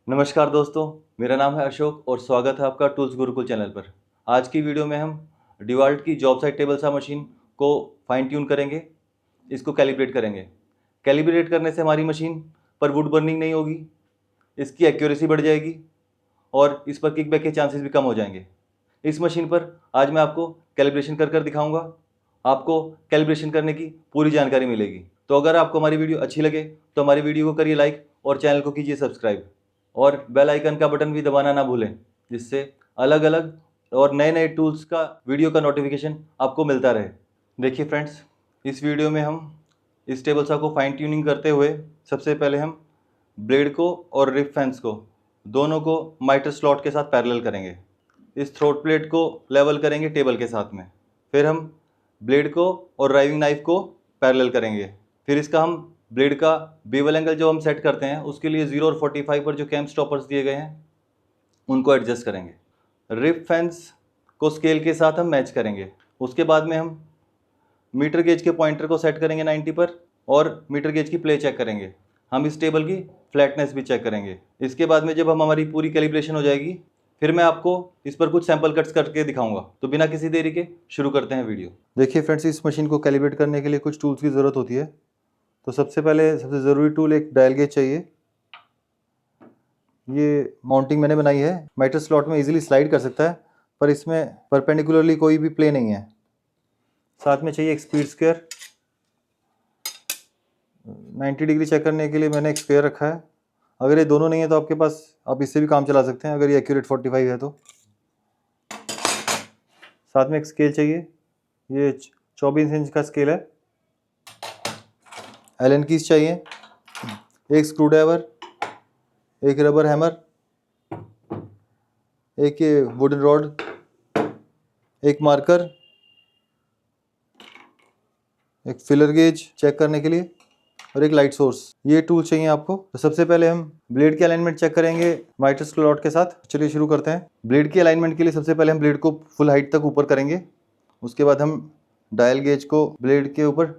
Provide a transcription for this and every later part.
नमस्कार दोस्तों, मेरा नाम है अशोक और स्वागत है आपका टूल्स गुरुकुल चैनल पर। आज की वीडियो में हम डिवाल्ट की जॉब साइट टेबल सा मशीन को फाइन ट्यून करेंगे, इसको कैलिब्रेट करेंगे। कैलिब्रेट करने से हमारी मशीन पर वुड बर्निंग नहीं होगी, इसकी एक्यूरेसी बढ़ जाएगी और इस पर किकबैक के चांसेस भी कम हो जाएंगे। इस मशीन पर आज मैं आपको कैलिब्रेशन कर दिखाऊंगा। आपको कैलिब्रेशन करने की पूरी जानकारी मिलेगी। तो अगर आपको हमारी वीडियो अच्छी लगे तो हमारी वीडियो को करिए लाइक और चैनल को कीजिए सब्सक्राइब और बेल आइकन का बटन भी दबाना ना भूलें, जिससे अलग अलग और नए नए टूल्स का वीडियो का नोटिफिकेशन आपको मिलता रहे। देखिए फ्रेंड्स, इस वीडियो में हम इस टेबल सा को फाइन ट्यूनिंग करते हुए सबसे पहले हम ब्लेड को और रिप फैंस को दोनों को माइटर स्लॉट के साथ पैरेलल करेंगे। इस थ्रोट प्लेट को लेवल करेंगे टेबल के साथ में। फिर हम ब्लेड को और ड्राइविंग नाइफ को पैरेलल करेंगे। फिर इसका हम ब्लेड का बेवल एंगल जो हम सेट करते हैं उसके लिए 0 और 45 पर जो कैम स्टॉपर्स दिए गए हैं उनको एडजस्ट करेंगे। रिप फैंस को स्केल के साथ हम मैच करेंगे। उसके बाद में हम मीटर गेज के पॉइंटर को सेट करेंगे 90 पर और मीटर गेज की प्ले चेक करेंगे। हम इस टेबल की फ्लैटनेस भी चेक करेंगे। इसके बाद में जब हमारी पूरी कैलिब्रेशन हो जाएगी फिर मैं आपको इस पर कुछ सैंपल कट्स करके दिखाऊंगा। तो बिना किसी देरी के शुरू करते हैं वीडियो। देखिए फ्रेंड्स, इस मशीन को कैलिब्रेट करने के लिए कुछ टूल्स की ज़रूरत होती है। तो सबसे ज़रूरी टूल एक डायल गेज चाहिए। ये माउंटिंग मैंने बनाई है, माइटर स्लॉट में इजीली स्लाइड कर सकता है, पर इसमें परपेंडिकुलरली कोई भी प्ले नहीं है। साथ में चाहिए एक स्पीड स्क्वायर। 90 डिग्री चेक करने के लिए मैंने एक स्क्वायर रखा है। अगर ये दोनों नहीं है तो आपके पास आप इससे भी काम चला सकते हैं, अगर ये एक्यूरेट 45 है तो। साथ में एक स्केल चाहिए, ये 24 इंच का स्केल है। एलन कीज चाहिए, एक स्क्रू ड्राइवर, एक रबर हैमर, एक ये वुडन रॉड, एक मार्कर, एक फिलर गेज चेक करने के लिए और एक लाइट सोर्स। ये टूल चाहिए आपको। तो सबसे पहले हम ब्लेड की अलाइनमेंट चेक करेंगे माइटर स्लॉट के साथ। चलिए शुरू करते हैं। ब्लेड की अलाइनमेंट के लिए सबसे पहले हम ब्लेड को फुल हाइट तक ऊपर करेंगे। उसके बाद हम डायल गेज को ब्लेड के ऊपर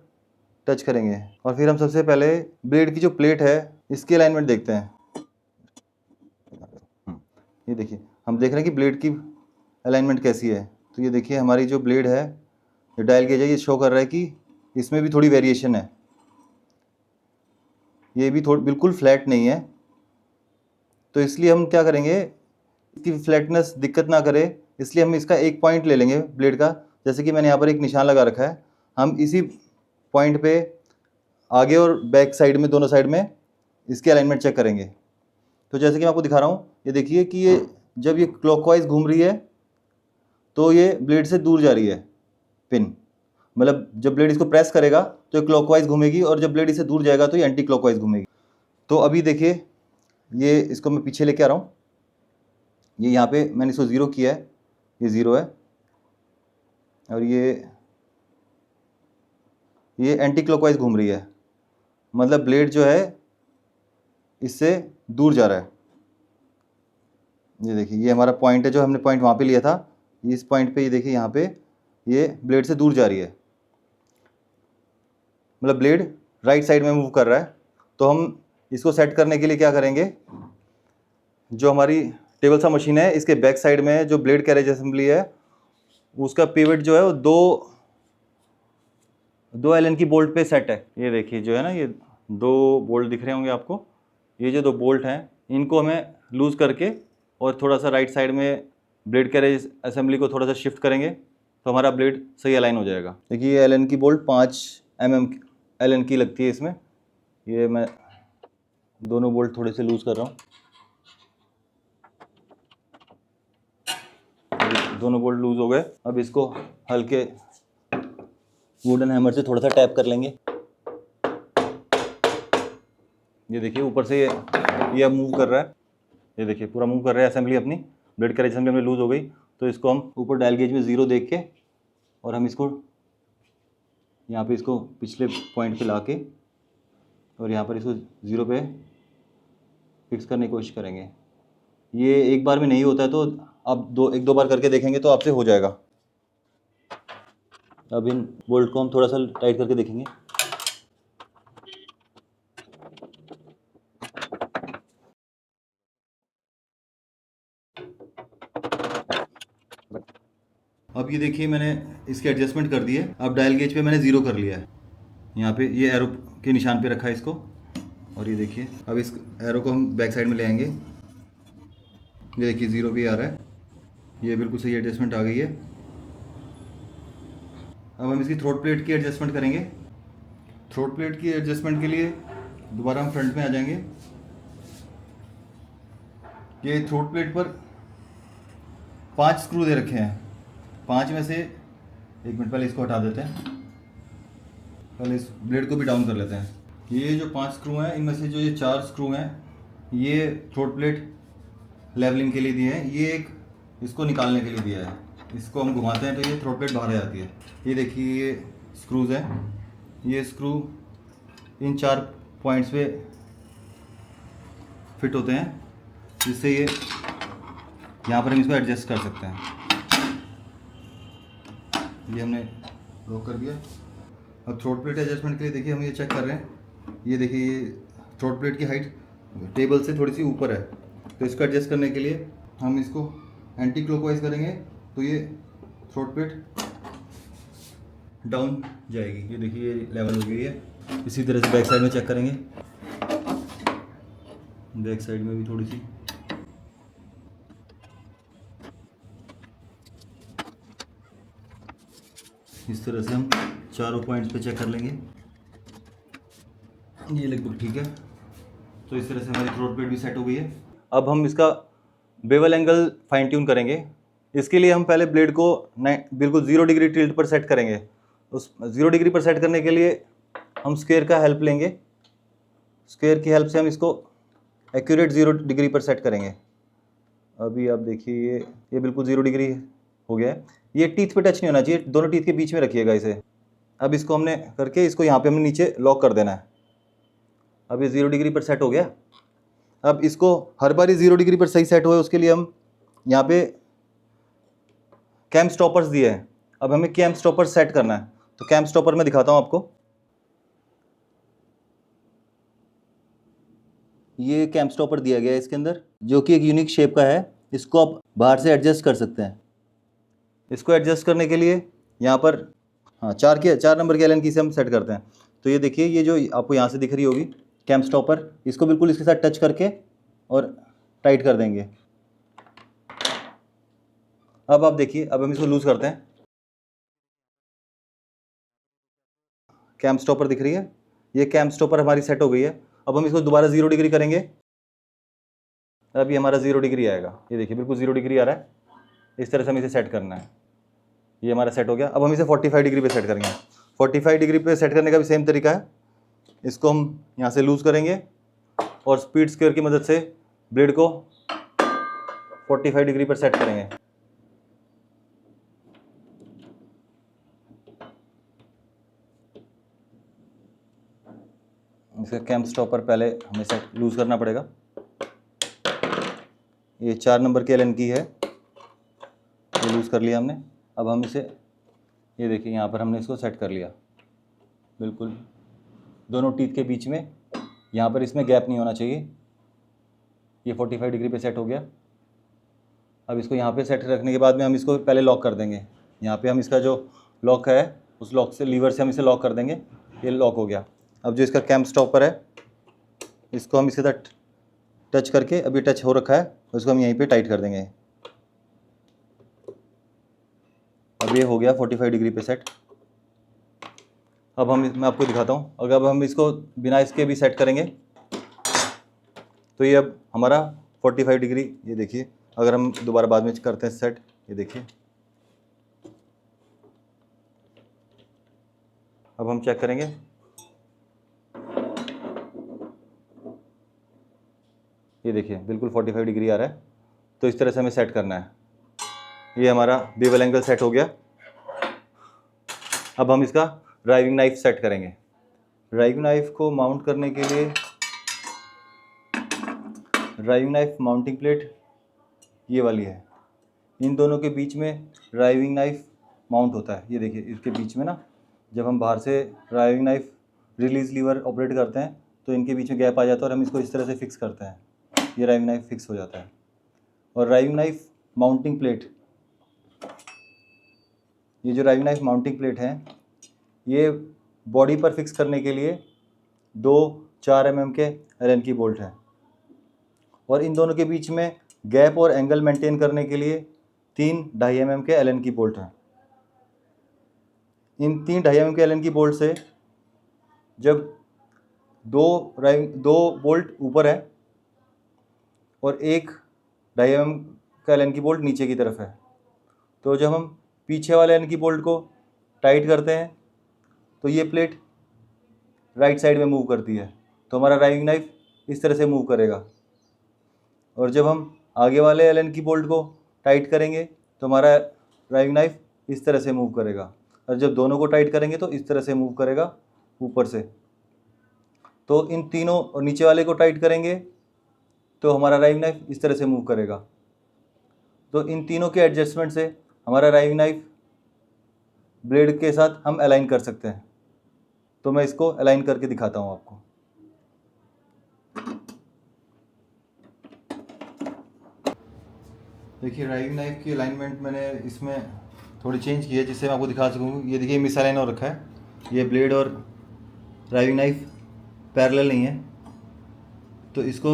टच करेंगे और फिर हम सबसे पहले ब्लेड की जो प्लेट है इसकी अलाइनमेंट देखते हैं। ये देखिए, हम देख रहे हैं कि ब्लेड की अलाइनमेंट कैसी है। तो ये देखिए, हमारी जो ब्लेड है, जो डायल गेज है, ये शो कर रहा है कि इसमें भी थोड़ी वेरिएशन है। ये भी थोड़ी बिल्कुल फ्लैट नहीं है। तो इसलिए हम क्या करेंगे, इसकी फ्लैटनेस दिक्कत ना करे इसलिए हम इसका एक पॉइंट ले लेंगे ब्लेड का। जैसे कि मैंने यहाँ पर एक निशान लगा रखा है। हम इसी पॉइंट पे आगे और बैक साइड में, दोनों साइड में इसकी अलाइनमेंट चेक करेंगे। तो जैसे कि मैं आपको दिखा रहा हूँ, ये देखिए कि ये जब ये क्लॉकवाइज घूम रही है तो ये ब्लेड से दूर जा रही है पिन। मतलब जब ब्लेड इसको प्रेस करेगा तो ये क्लॉकवाइज घूमेगी और जब ब्लेड इससे दूर जाएगा तो ये एंटी क्लॉकवाइज घूमेगी। तो अभी देखिए, ये इसको मैं पीछे लेके आ रहा हूँ। ये यहाँ पे मैंने इसको ज़ीरो किया है, ये ज़ीरो है और ये एंटी क्लॉकवाइज घूम रही है। मतलब ब्लेड जो है इससे दूर जा रहा है। ये देखिए, ये हमारा पॉइंट है जो हमने पॉइंट वहाँ पे लिया था। इस पॉइंट पे ये देखिए, यहाँ पे ये ब्लेड से दूर जा रही है। मतलब ब्लेड राइट साइड में मूव कर रहा है। तो हम इसको सेट करने के लिए क्या करेंगे, जो हमारी टेबल सा मशीन है इसके बैक साइड में जो ब्लेड कैरेज असेंबली है उसका पिवट जो है वो दो एलन की बोल्ट पे सेट है। ये देखिए जो है ना, ये दो बोल्ट दिख रहे होंगे आपको। ये जो दो बोल्ट हैं इनको हमें लूज़ करके और थोड़ा सा राइट साइड में ब्लेड कैरेज असेंबली को थोड़ा सा शिफ्ट करेंगे तो हमारा ब्लेड सही अलाइन हो जाएगा। देखिए, ये एलन की बोल्ट 5 mm एलन की लगती है इसमें। ये मैं दोनों बोल्ट थोड़े से लूज़ कर रहा हूँ। दोनों बोल्ट लूज़ हो गए। अब इसको हल्के वुडन हैमर से थोड़ा सा टैप कर लेंगे। ये देखिए, ऊपर से ये अब मूव कर रहा है। ये देखिए, पूरा मूव कर रहा है असेंबली अपनी। ब्लेड कैरेज असेंबली अपनी लूज़ हो गई। तो इसको हम ऊपर डायल गेज में 0 देख के और हम इसको यहाँ पे इसको पिछले पॉइंट पे ला के और यहाँ पर इसको 0 पे फिक्स करने की कोशिश करेंगे। ये एक बार में नहीं होता है तो आप एक दो बार करके देखेंगे तो आपसे हो जाएगा। अब इन बोल्ट को हम थोड़ा सा टाइट करके देखेंगे। अब ये देखिए मैंने इसके एडजस्टमेंट कर दिए। अब डायल गेज पे मैंने 0 कर लिया है, यहाँ पे ये एरो के निशान पे रखा है इसको। और ये देखिए अब इस एरो को हम बैक साइड में ले आएंगे, ये देखिए 0 भी आ रहा है, ये बिल्कुल सही एडजस्टमेंट आ गई है। अब हम इसकी थ्रोट प्लेट की एडजस्टमेंट करेंगे। थ्रोट प्लेट की एडजस्टमेंट के लिए दोबारा हम फ्रंट में आ जाएंगे। ये थ्रोट प्लेट पर 5 स्क्रू दे रखे हैं। 5 में से 1 मिनट पहले इसको हटा देते हैं, पहले इस ब्लेड को भी डाउन कर लेते हैं। ये जो 5 स्क्रू हैं, इनमें से जो ये 4 स्क्रू हैं ये थ्रोट प्लेट लेवलिंग के लिए दिए हैं, ये एक इसको निकालने के लिए दिया है। इसको हम घुमाते हैं तो ये थ्रोट प्लेट बाहर आ जाती है। ये देखिए ये स्क्रूज हैं, ये स्क्रू इन 4 पॉइंट्स पे फिट होते हैं, जिससे ये यहाँ पर हम इसको एडजस्ट कर सकते हैं। ये हमने लॉक कर दिया। अब थ्रोट प्लेट एडजस्टमेंट के लिए देखिए हम ये चेक कर रहे हैं, ये देखिए ये थ्रोट प्लेट की हाइट टेबल से थोड़ी सी ऊपर है, तो इसको एडजस्ट करने के लिए हम इसको एंटी क्लॉकवाइज करेंगे तो ये थ्रोट प्लेट डाउन जाएगी। ये देखिए ये लेवल हो गई है। इसी तरह से बैक साइड में चेक करेंगे, बैक साइड में भी थोड़ी सी। इस तरह से हम चारों पॉइंट्स पे चेक कर लेंगे, ये लगभग ठीक है। तो इस तरह से हमारी थ्रोट प्लेट भी सेट हो गई है। अब हम इसका बेवल एंगल फाइन ट्यून करेंगे। इसके लिए हम पहले ब्लेड को बिल्कुल 0 डिग्री टिल्ट पर सेट करेंगे। उस 0 डिग्री पर सेट करने के लिए हम स्क्वायर का हेल्प लेंगे। स्क्वायर की हेल्प से हम इसको एक्यूरेट 0 डिग्री पर सेट करेंगे। अभी आप देखिए ये बिल्कुल 0 डिग्री हो गया है। ये टीथ पे टच नहीं होना चाहिए, दोनों टीथ के बीच में रखिएगा इसे। अब इसको हमने करके इसको यहाँ पे हमने नीचे लॉक कर देना है। अब ये 0 डिग्री पर सेट हो गया। अब इसको हर बार 0 डिग्री पर सही सेट होए उसके लिए हम यहाँ पे कैम स्टॉपर्स दिए हैं। अब हमें कैम स्टॉपर सेट करना है, तो कैम स्टॉपर मैं दिखाता हूँ आपको। ये कैम स्टॉपर दिया गया है इसके अंदर, जो कि एक यूनिक शेप का है। इसको आप बाहर से एडजस्ट कर सकते हैं। इसको एडजस्ट करने के लिए यहाँ पर 4 नंबर के एलन की से हम सेट करते हैं। तो ये देखिए ये जो आपको यहाँ से दिख रही होगी कैम स्टॉपर, इसको बिल्कुल इसके साथ टच करके और टाइट कर देंगे। अब आप देखिए, अब हम इसको लूज करते हैं। कैम स्टॉपर दिख रही है, ये कैम स्टॉपर हमारी सेट हो गई है। अब हम इसको दोबारा 0 डिग्री करेंगे। अब ये हमारा 0 डिग्री आएगा, ये देखिए बिल्कुल 0 डिग्री आ रहा है। इस तरह से हमें इसे सेट करना है। ये हमारा सेट हो गया। अब हम इसे 45 डिग्री पे सेट करेंगे। 45 डिग्री पे सेट करने का भी सेम तरीका है। इसको हम यहाँ से लूज करेंगे और स्पीड स्क्वायर की मदद से ब्लेड को 45 डिग्री पर सेट करेंगे। इसका कैम स्टॉपर पहले हमें सेट लूज करना पड़ेगा। ये 4 नंबर की एलन की है, ये लूज कर लिया हमने। अब हम इसे, ये देखिए यहाँ पर हमने इसको सेट कर लिया बिल्कुल दोनों टीथ के बीच में। यहाँ पर इसमें गैप नहीं होना चाहिए। ये 45 डिग्री पे सेट हो गया। अब इसको यहाँ पे सेट रखने के बाद में हम इसको पहले लॉक कर देंगे। यहाँ पे हम इसका जो लॉक है उस लॉक से, लीवर से हम इसे लॉक कर देंगे। ये लॉक हो गया। अब जो इसका कैम स्टॉपर है इसको हम इसके साथ टच करके, अभी टच हो रखा है, उसको हम यहीं पे टाइट कर देंगे। अब ये हो गया 45 डिग्री पे सेट। अब मैं आपको दिखाता हूँ, अगर अब हम इसको बिना इसके भी सेट करेंगे तो ये अब हमारा 45 डिग्री, ये देखिए अगर हम दोबारा बाद में करते हैं सेट, ये देखिए अब हम चेक करेंगे। ये देखिए बिल्कुल 45 डिग्री आ रहा है। तो इस तरह से हमें सेट करना है। ये हमारा बेवल एंगल सेट हो गया। अब हम इसका ड्राइविंग नाइफ सेट करेंगे। ड्राइविंग नाइफ को माउंट करने के लिए ड्राइविंग नाइफ माउंटिंग प्लेट ये वाली है। इन दोनों के बीच में ड्राइविंग नाइफ माउंट होता है। ये देखिए इसके बीच में ना, जब हम बाहर से driving knife release lever operate करते हैं तो इनके बीच में गैप आ जाता है और हम इसको इस तरह से फिक्स करते हैं। ये ड्राइविंग नाइफ फिक्स हो जाता है। और ड्राइविंग नाइफ माउंटिंग प्लेट ये जो ड्राइविंग नाइफ माउंटिंग प्लेट है, ये बॉडी पर फिक्स करने के लिए 2 4 mm के Allen की बोल्ट हैं, और इन दोनों के बीच में गैप और एंगल मेंटेन करने के लिए 3 2.5 mm के Allen की बोल्ट हैं। इन 3 2.5 mm के Allen की बोल्ट से जब दो बोल्ट ऊपर है और एक 2.5 mm का Allen की बोल्ट नीचे की तरफ है, तो जब हम पीछे वाले Allen की बोल्ट को टाइट करते हैं तो ये प्लेट राइट साइड में मूव करती है, तो हमारा ड्राइविंग नाइफ इस तरह से मूव करेगा। और जब हम आगे वाले Allen की बोल्ट को टाइट करेंगे तो हमारा ड्राइविंग नाइफ इस तरह से मूव करेगा, और जब दोनों को टाइट करेंगे तो इस तरह से मूव करेगा ऊपर से। तो इन तीनों, और नीचे वाले को टाइट करेंगे तो हमारा ड्राइविंग नाइफ इस तरह से मूव करेगा। तो इन तीनों के एडजस्टमेंट से हमारा ड्राइविंग नाइफ ब्लेड के साथ हम अलाइन कर सकते हैं। तो मैं इसको अलाइन करके दिखाता हूँ आपको। देखिए, ड्राइविंग नाइफ की अलाइनमेंट मैंने इसमें थोड़ी चेंज की है जिससे मैं आपको दिखा सकूँ। ये देखिए, मिसअलाइन हो रखा है। ये ब्लेड और ड्राइविंग नाइफ पैरेलल नहीं है, तो इसको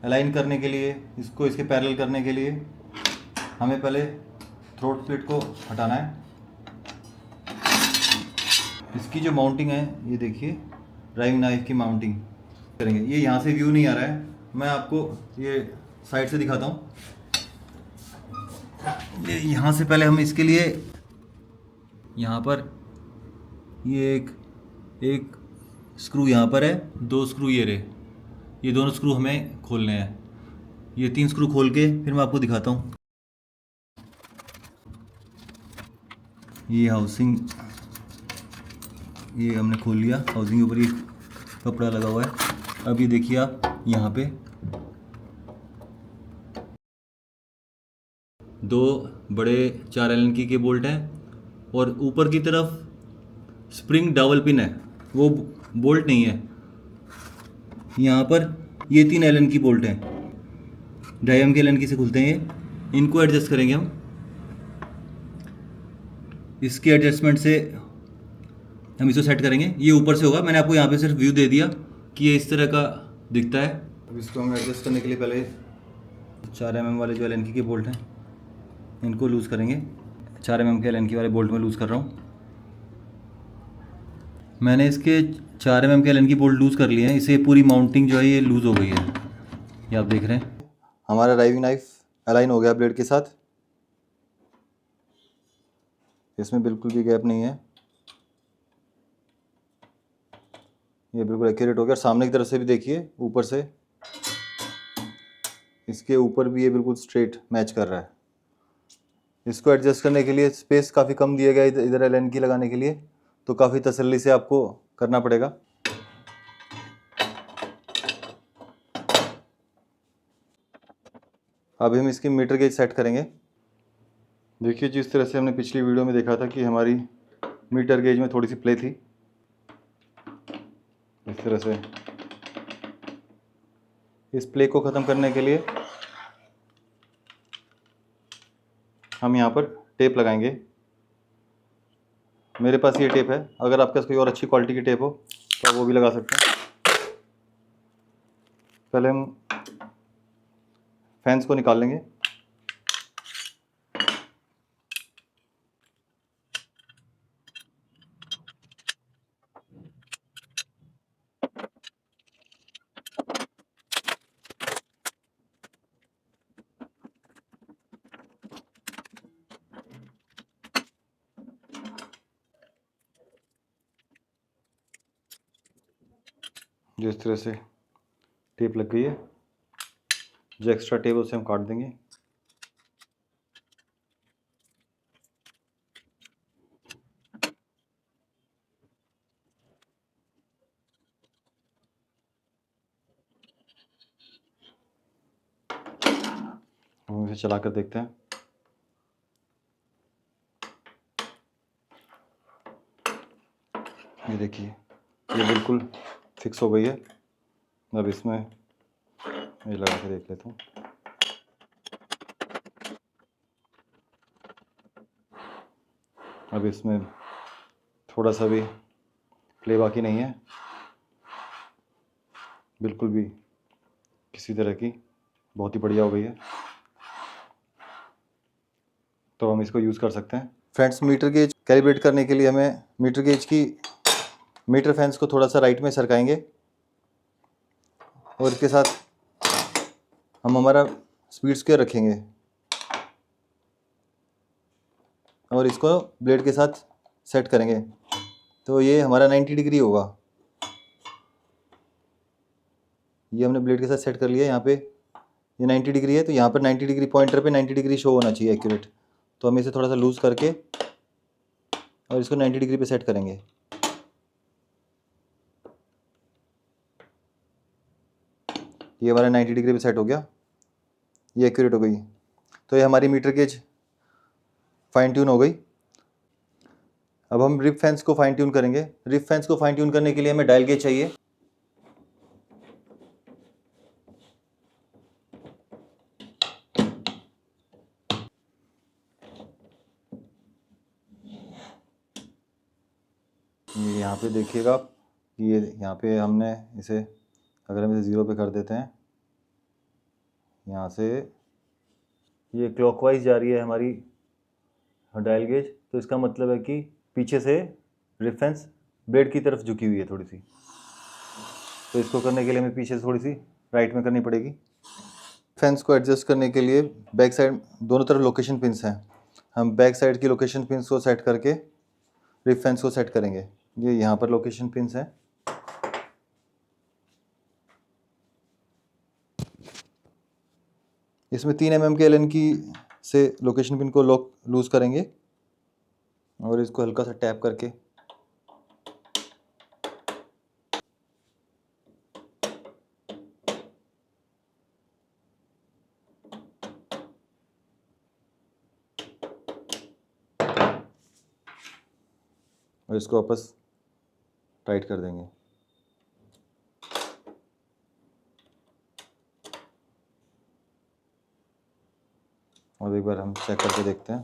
अलाइन करने के लिए, इसको इसके पैरेलल करने के लिए हमें पहले थ्रोट प्लेट को हटाना है। इसकी जो माउंटिंग है, ये देखिए, ड्राइविंग नाइफ की माउंटिंग करेंगे। ये यहाँ से व्यू नहीं आ रहा है, मैं आपको ये साइड से दिखाता हूँ। ये यहाँ से पहले हम इसके लिए, यहाँ पर ये एक स्क्रू यहाँ पर है, 2 स्क्रू ये रहे, ये दोनों स्क्रू हमें खोलने हैं। ये 3 स्क्रू खोल के फिर मैं आपको दिखाता हूँ। ये हाउसिंग, ये हमने खोल लिया। हाउसिंग के ऊपर ये कपड़ा लगा हुआ है। अब ये देखिए, आप यहाँ पे 2 बड़े 4 एलन की बोल्ट हैं, और ऊपर की तरफ स्प्रिंग डबल पिन है, वो बोल्ट नहीं है। यहाँ पर ये 3 एलन की बोल्ट हैं, 2.5 mm के एलन की से खुलते हैं ये। इनको एडजस्ट करेंगे हम। इसके एडजस्टमेंट से हम इसको सेट करेंगे। ये ऊपर से होगा, मैंने आपको यहाँ पे सिर्फ व्यू दे दिया कि ये इस तरह का दिखता है। अब इसको हम एडजस्ट करने के लिए पहले 4 mm वाले जो एलन की बोल्ट हैं, इनको लूज़ करेंगे। 4 mm के एलन की वाले बोल्ट में लूज़ कर रहा हूँ। मैंने इसके 4 mm के एलन की बोल्ट लूज़ कर लिए हैं। इसे पूरी माउंटिंग जो है ये लूज़ हो गई है, ये आप देख रहे हैं। हमारा ड्राइविंग नाइफ अलाइन हो गया ब्लेड के साथ। इसमें बिल्कुल भी गैप नहीं है, ये बिल्कुल एक्यूरेट हो गया। सामने की तरफ से भी देखिए, ऊपर से इसके ऊपर भी ये बिल्कुल स्ट्रेट मैच कर रहा है। इसको एडजस्ट करने के लिए स्पेस काफ़ी कम दिया गया इधर एलन की लगाने के लिए, तो काफ़ी तसल्ली से आपको करना पड़ेगा। अभी हम इसकी मीटर गेज सेट करेंगे। देखिए, जिस तरह से हमने पिछली वीडियो में देखा था कि हमारी मीटर गेज में थोड़ी सी प्ले थी, इस तरह से इस प्ले को ख़त्म करने के लिए हम यहाँ पर टेप लगाएंगे। मेरे पास ये टेप है, अगर आपके पास कोई और अच्छी क्वालिटी की टेप हो तो आप वो भी लगा सकते हैं। पहले हम फैंस को निकाल लेंगे। जो इस तरह से टेप लग गई है, जो एक्स्ट्रा टेप उसे हम काट देंगे। हम इसे चला कर देखते हैं। ये देखिए, ये बिल्कुल फिक्स हो गई है। अब इसमें ये लगा के देख लेता हूँ। अब इसमें थोड़ा सा भी प्ले बाकी नहीं है, बिल्कुल भी किसी तरह की, बहुत ही बढ़िया हो गई है। तो हम इसको यूज़ कर सकते हैं। फ्रेंड्स, मीटर गेज कैलिब्रेट करने के लिए हमें मीटर गेज की मीटर फैंस को थोड़ा सा राइट में सरकाएंगे और इसके साथ हम हमारा स्पीड स्केयर रखेंगे और इसको ब्लेड के साथ सेट करेंगे। तो ये हमारा 90 डिग्री होगा। ये हमने ब्लेड के साथ सेट कर लिया। यहाँ पे ये 90 डिग्री है, तो यहाँ पर 90 डिग्री पॉइंटर पे 90 डिग्री शो होना चाहिए एक्यूरेट। तो हम इसे थोड़ा सा लूज़ करके और इसको 90 डिग्री पे सेट करेंगे। ये हमारा 90 डिग्री पे सेट हो गया, ये एक्यूरेट हो गई। तो ये हमारी मीटर गेज फाइन ट्यून हो गई। अब हम रिप फैंस को फाइन ट्यून करेंगे। रिप फैंस को फाइन ट्यून करने के लिए हमें डायल गेज चाहिए। ये यहाँ पे देखिएगा आप, ये यहाँ पे हमने इसे, अगर हम इसे 0 पे कर देते हैं, यहाँ से ये क्लॉकवाइज जा रही है हमारी डायल गेज। तो इसका मतलब है कि पीछे से रिप फैंस ब्लेड की तरफ झुकी हुई है थोड़ी सी। तो इसको करने के लिए हमें पीछे से थोड़ी सी राइट में करनी पड़ेगी। फैंस को एडजस्ट करने के लिए बैक साइड दोनों तरफ लोकेशन पिंस हैं। हम बैक साइड की लोकेशन पिंस को सेट करके रिप फैंस को सेट करेंगे। ये यहाँ पर लोकेशन पिंस हैं। इसमें 3 mm के एलन की से लोकेशन पिन को लॉक लूज़ करेंगे और इसको हल्का सा टैप करके और इसको वापस टाइट कर देंगे। और एक बार हम चेक करके देखते हैं।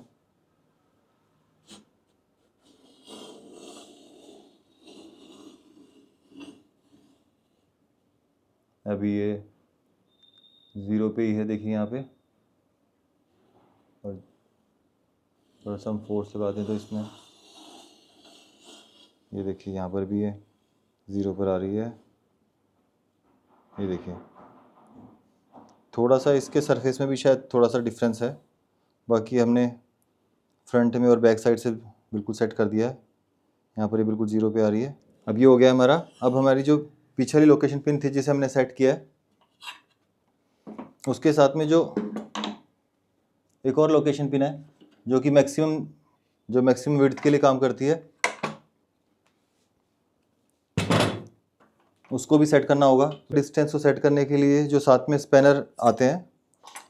अभी ये 0 पे ही है, देखिए यहाँ पे। और थोड़ा सा हम फोर्स लगा दें तो इसमें ये देखिए यहाँ पर भी है, 0 पर आ रही है। ये देखिए थोड़ा सा इसके सरफेस में भी शायद थोड़ा सा डिफरेंस है। बाकी हमने फ्रंट में और बैक साइड से बिल्कुल सेट कर दिया है। यहाँ पर ये बिल्कुल 0 पे आ रही है। अब ये हो गया हमारा। अब हमारी जो पीछे वाली लोकेशन पिन थी जिसे हमने सेट किया है, उसके साथ में जो एक और लोकेशन पिन है जो कि मैक्सिमम विड्थ के लिए काम करती है, उसको भी सेट करना होगा। डिस्टेंस को सेट करने के लिए जो साथ में स्पैनर आते हैं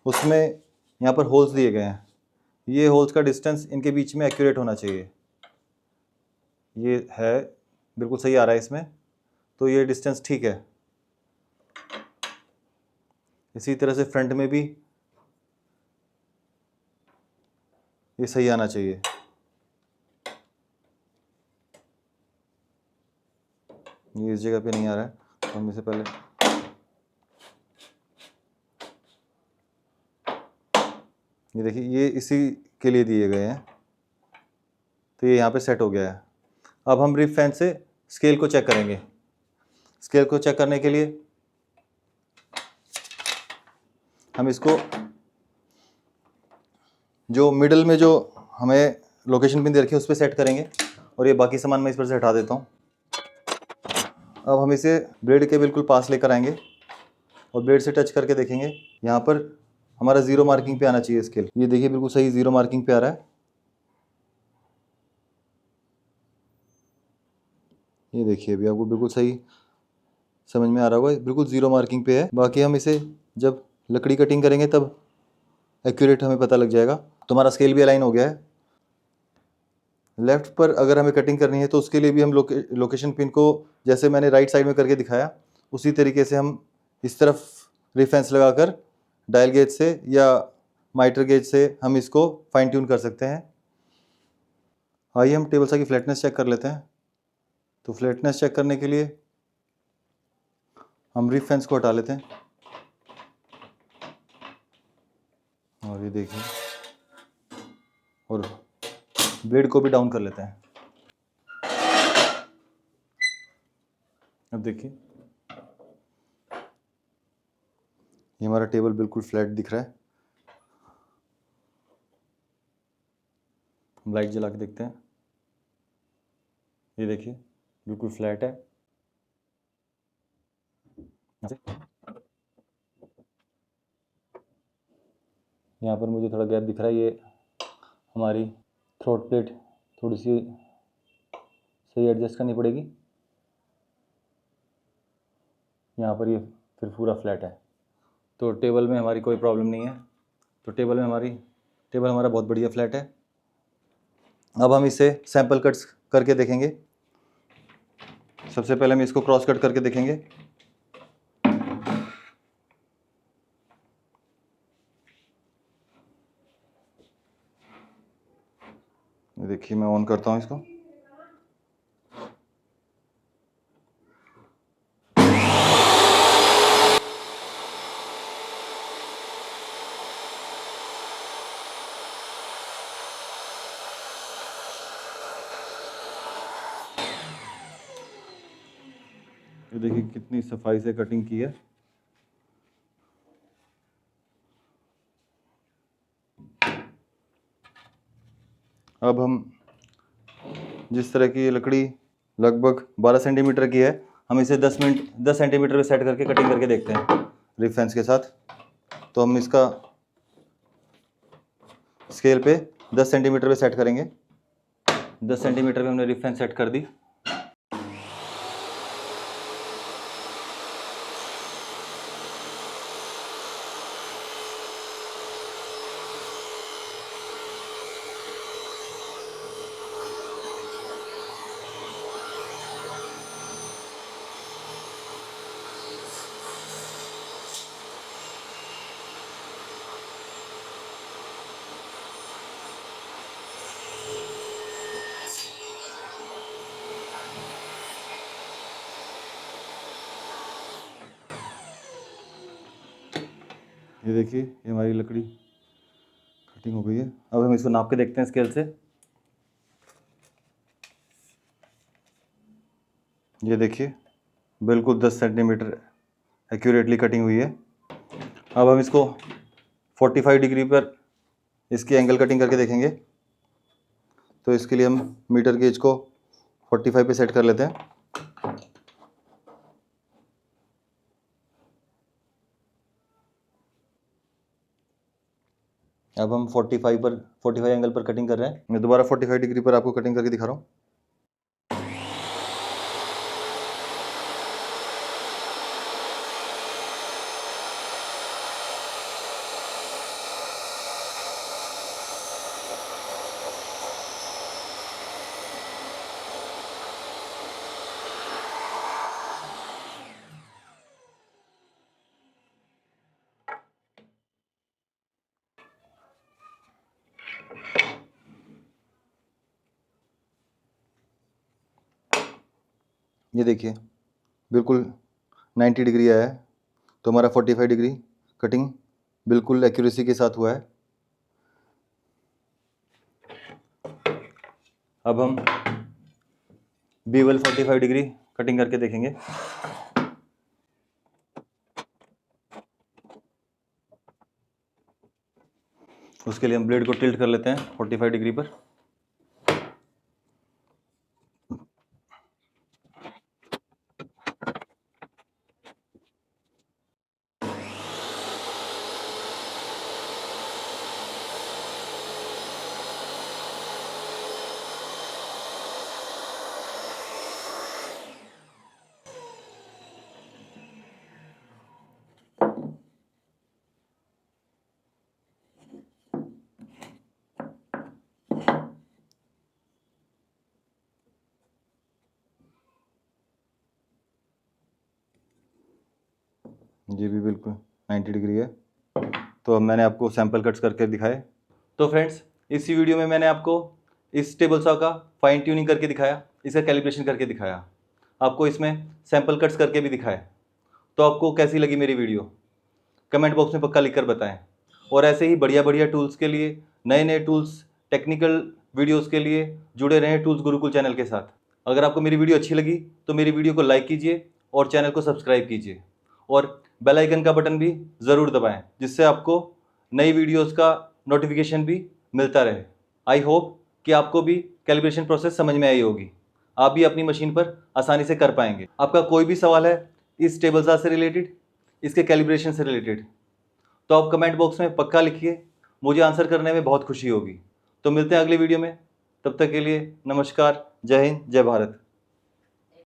उसमें यहाँ पर होल्स दिए गए हैं। ये होल्स का डिस्टेंस इनके बीच में एक्यूरेट होना चाहिए। ये है, बिल्कुल सही आ रहा है इसमें, तो ये डिस्टेंस ठीक है। इसी तरह से फ्रंट में भी ये सही आना चाहिए। ये इस जगह पे नहीं आ रहा है, तो हम इसे पहले ये देखिए, ये इसी के लिए दिए गए हैं। तो ये यहाँ पे सेट हो गया है। अब हम रिप फैन से स्केल को चेक करेंगे। स्केल को चेक करने के लिए हम इसको जो मिडल में जो हमें लोकेशन पिन दे रखी है उस पर सेट करेंगे और ये बाकी सामान मैं इस पर से हटा देता हूँ। अब हम इसे ब्लेड के बिल्कुल पास लेकर आएंगे और ब्लेड से टच करके देखेंगे। यहाँ पर हमारा 0 मार्किंग पे आना चाहिए स्केल। ये देखिए बिल्कुल सही 0 मार्किंग पे आ रहा है। ये देखिए अभी आपको बिल्कुल सही समझ में आ रहा होगा, बिल्कुल 0 मार्किंग पे है। बाकी हम इसे जब लकड़ी कटिंग करेंगे तब एक्यूरेट हमें पता लग जाएगा। तो हमारा स्केल भी अलाइन हो गया है। लेफ़्ट पर अगर हमें कटिंग करनी है तो उसके लिए भी हम लोकेशन पिन को, जैसे मैंने राइट साइड में करके दिखाया, उसी तरीके से हम इस तरफ रेफरेंस लगाकर डायल गेज से या माइटर गेज से हम इसको फाइन ट्यून कर सकते हैं। आइए हम टेबल सा की फ्लैटनेस चेक कर लेते हैं। तो फ्लैटनेस चेक करने के लिए हम रिफ फेंस को हटा लेते हैं और ये देखिए, और ब्लेड को भी डाउन कर लेते हैं। अब देखिए, ये हमारा टेबल बिल्कुल फ्लैट दिख रहा है। हम लाइट जला के देखते हैं। ये देखिए, बिल्कुल फ्लैट है। यहाँ पर मुझे थोड़ा गैप दिख रहा है, ये हमारी थ्रोट प्लेट थोड़ी सी सही एडजस्ट करनी पड़ेगी। यहाँ पर ये फिर पूरा फ्लैट है, तो टेबल में हमारी कोई प्रॉब्लम नहीं है। तो टेबल हमारा बहुत बढ़िया फ्लैट है। अब हम इसे सैंपल कट्स करके देखेंगे। सबसे पहले हम इसको क्रॉस कट करके देखेंगे। देखिए, मैं ऑन करता हूँ इसको। ये देखिए कितनी सफाई से कटिंग की है। अब हम जिस तरह की ये लकड़ी लगभग 12 सेंटीमीटर की है, हम इसे 10 सेंटीमीटर पे सेट करके कटिंग करके देखते हैं रिफ फेंस के साथ। तो हम इसका स्केल पे 10 सेंटीमीटर पे सेट करेंगे। 10 सेंटीमीटर पे हमने रिफ फेंस सेट कर दी। ये देखिए, ये हमारी लकड़ी कटिंग हो गई है। अब हम इसको नाप के देखते हैं स्केल से। ये देखिए, बिल्कुल 10 सेंटीमीटर एक्यूरेटली कटिंग हुई है। अब हम इसको 45 डिग्री पर इसकी एंगल कटिंग करके देखेंगे। तो इसके लिए हम मीटर गेज को 45 पे सेट कर लेते हैं। अब हम 45 एंगल पर कटिंग कर रहे हैं। मैं दोबारा 45 डिग्री पर आपको कटिंग करके दिखा रहा हूँ। ये देखिए, बिल्कुल 90 डिग्री आया है। तो हमारा 45 डिग्री कटिंग बिल्कुल एक्यूरेसी के साथ हुआ है। अब हम बीवल 45 डिग्री कटिंग करके देखेंगे। उसके लिए हम ब्लेड को टिल्ट कर लेते हैं 45 डिग्री पर। ये भी बिल्कुल 90 डिग्री है। तो अब मैंने आपको सैंपल कट्स करके दिखाए। तो फ्रेंड्स, इसी वीडियो में मैंने आपको इस टेबल सॉ का फाइन ट्यूनिंग करके दिखाया, इसका कैलिब्रेशन करके दिखाया, आपको इसमें सैंपल कट्स करके भी दिखाया। तो आपको कैसी लगी मेरी वीडियो कमेंट बॉक्स में पक्का लिखकर बताएं। और ऐसे ही बढ़िया बढ़िया टूल्स के लिए, नए नए टूल्स, टेक्निकल वीडियोस के लिए जुड़े रहें टूल्स गुरुकुल चैनल के साथ। अगर आपको मेरी वीडियो अच्छी लगी तो मेरी वीडियो को लाइक कीजिए और चैनल को सब्सक्राइब कीजिए और बेल आइकन का बटन भी ज़रूर दबाएं, जिससे आपको नई वीडियोस का नोटिफिकेशन भी मिलता रहे। आई होप कि आपको भी कैलिब्रेशन प्रोसेस समझ में आई होगी, आप भी अपनी मशीन पर आसानी से कर पाएंगे। आपका कोई भी सवाल है इस टेबल सॉ से रिलेटेड, इसके कैलिब्रेशन से रिलेटेड, तो आप कमेंट बॉक्स में पक्का लिखिए, मुझे आंसर करने में बहुत खुशी होगी। तो मिलते हैं अगली वीडियो में, तब तक के लिए नमस्कार, जय हिंद, जय भारत।